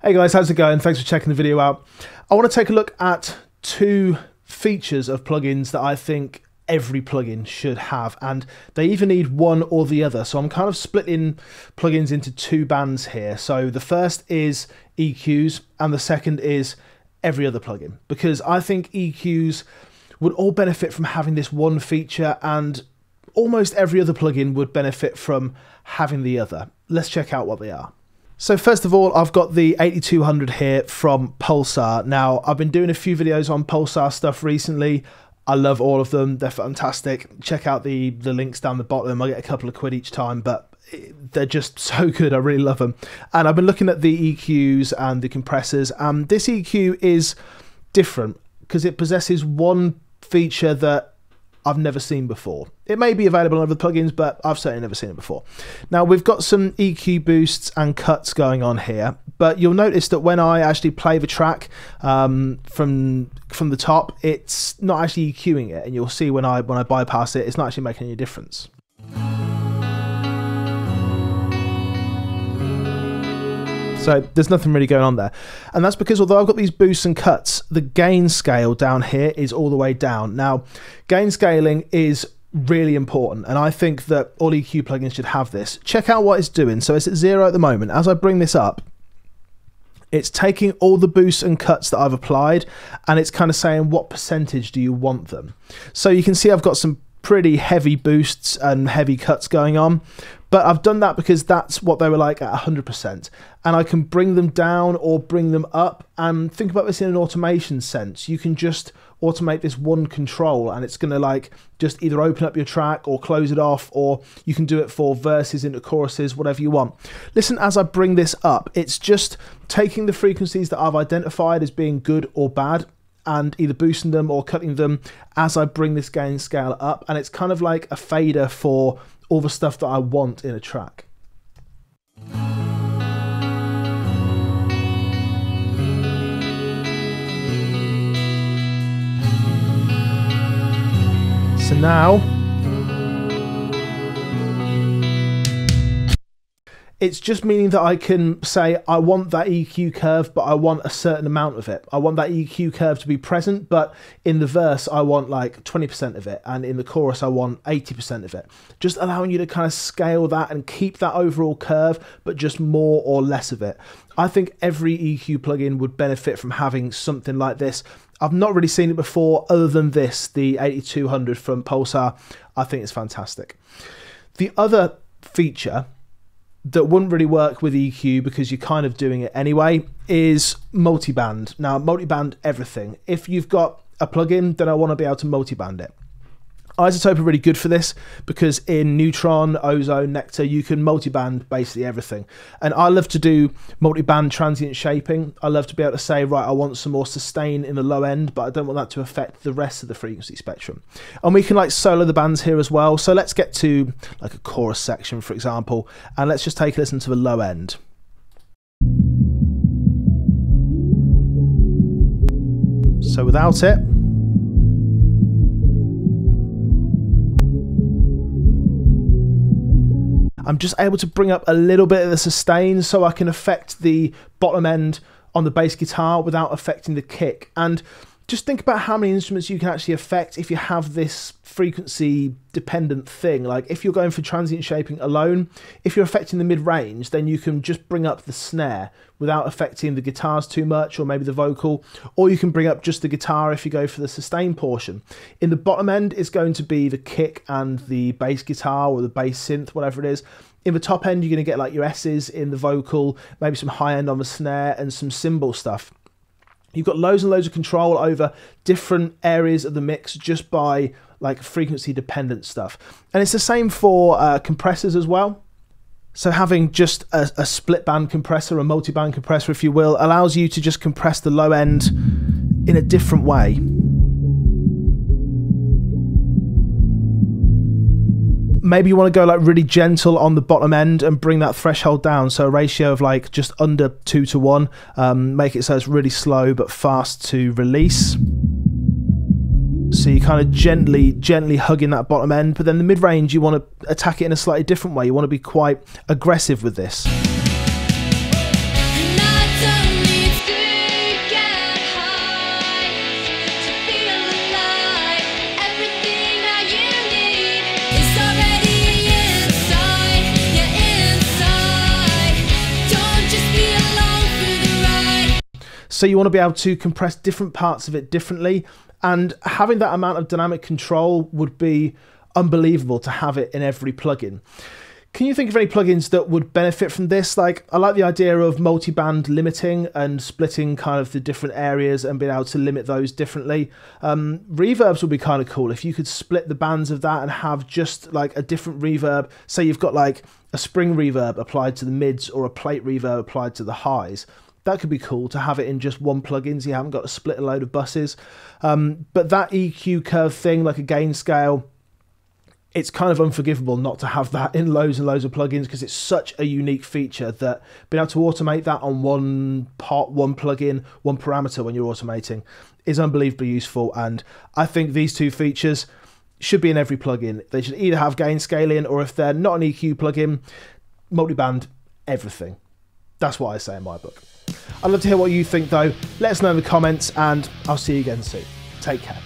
Hey guys, how's it going? Thanks for checking the video out. I want to take a look at two features of plugins that I think every plugin should have, and they either need one or the other. So I'm kind of splitting plugins into two bands here. So the first is EQs and the second is every other plugin, because I think EQs would all benefit from having this one feature and almost every other plugin would benefit from having the other. Let's check out what they are. So first of all, I've got the 8200 here from Pulsar. Now, I've been doing a few videos on Pulsar stuff recently. I love all of them. They're fantastic. Check out the links down the bottom. I get a couple of quid each time, but they're just so good. I really love them. And I've been looking at the EQs and the compressors. And this EQ is different because it possesses one feature that I've never seen before. It may be available on other plugins, but I've certainly never seen it before. Now, we've got some EQ boosts and cuts going on here, but you'll notice that when I actually play the track from the top, it's not actually EQing it, and you'll see when I bypass it, it's not actually making any difference. So there's nothing really going on there. And that's because although I've got these boosts and cuts, the gain scale down here is all the way down. Now, gain scaling is really important, and I think that all EQ plugins should have this. Check out what it's doing. So it's at 0 at the moment. As I bring this up, it's taking all the boosts and cuts that I've applied, and it's kind of saying what percentage do you want them. So you can see I've got some pretty heavy boosts and heavy cuts going on, but I've done that because that's what they were like at 100%, and I can bring them down or bring them up. And think about this in an automation sense. You can just automate this one control and it's going to like just either open up your track or close it off, or you can do it for verses into choruses, whatever you want. Listen, as I bring this up, it's just taking the frequencies that I've identified as being good or bad and either boosting them or cutting them as I bring this gain scale up, and it's kind of like a fader for all the stuff that I want in a track. So now it's just meaning that I can say I want that EQ curve, but I want a certain amount of it. I want that EQ curve to be present, but in the verse I want like 20% of it, and in the chorus I want 80% of it. Just allowing you to kind of scale that and keep that overall curve, but just more or less of it. I think every EQ plugin would benefit from having something like this. I've not really seen it before other than this, the 8200 from Pulsar. I think it's fantastic. The other feature that wouldn't really work with EQ because you're kind of doing it anyway is multiband. Now, multiband everything. If you've got a plugin, then I want to be able to multiband it. Isotope are really good for this because in Neutron, Ozone, Nectar, you can multiband basically everything. And I love to do multiband transient shaping. I love to be able to say, right, I want some more sustain in the low end, but I don't want that to affect the rest of the frequency spectrum. And we can like solo the bands here as well. So let's get to like a chorus section, for example, and let's just take a listen to the low end. So without it, I'm just able to bring up a little bit of the sustain so I can affect the bottom end on the bass guitar without affecting the kick. And just think about how many instruments you can actually affect if you have this frequency dependent thing. Like if you're going for transient shaping alone, if you're affecting the mid-range, then you can just bring up the snare without affecting the guitars too much, or maybe the vocal, or you can bring up just the guitar if you go for the sustain portion. In the bottom end, it's going to be the kick and the bass guitar or the bass synth, whatever it is. In the top end, you're going to get like your S's in the vocal, maybe some high end on the snare and some cymbal stuff. You've got loads and loads of control over different areas of the mix just by like frequency dependent stuff. And it's the same for compressors as well. So having just a split band compressor, a multi-band compressor, if you will, allows you to just compress the low end in a different way. Maybe you want to go like really gentle on the bottom end and bring that threshold down. So a ratio of like just under 2 to 1. Make it so it's really slow but fast to release. So you're kind of gently hugging that bottom end, but then the mid-range, you want to attack it in a slightly different way. You want to be quite aggressive with this. And I don't So you want to be able to compress different parts of it differently, and having that amount of dynamic control would be unbelievable to have it in every plugin. Can you think of any plugins that would benefit from this? Like, I like the idea of multi-band limiting and splitting kind of the different areas and being able to limit those differently. Reverbs would be kind of cool if you could split the bands of that and have just like a different reverb. Say you've got like a spring reverb applied to the mids or a plate reverb applied to the highs. That could be cool to have it in just one plugin, so you haven't got to split a load of buses. But that EQ curve thing, like a gain scale, it's kind of unforgivable not to have that in loads and loads of plugins, because it's such a unique feature that being able to automate that on one part, one plugin, one parameter when you're automating is unbelievably useful. And I think these two features should be in every plugin. They should either have gain scaling, or if they're not an EQ plugin, multiband everything. That's what I say in my book. I'd love to hear what you think though. Let us know in the comments, and I'll see you again soon. Take care.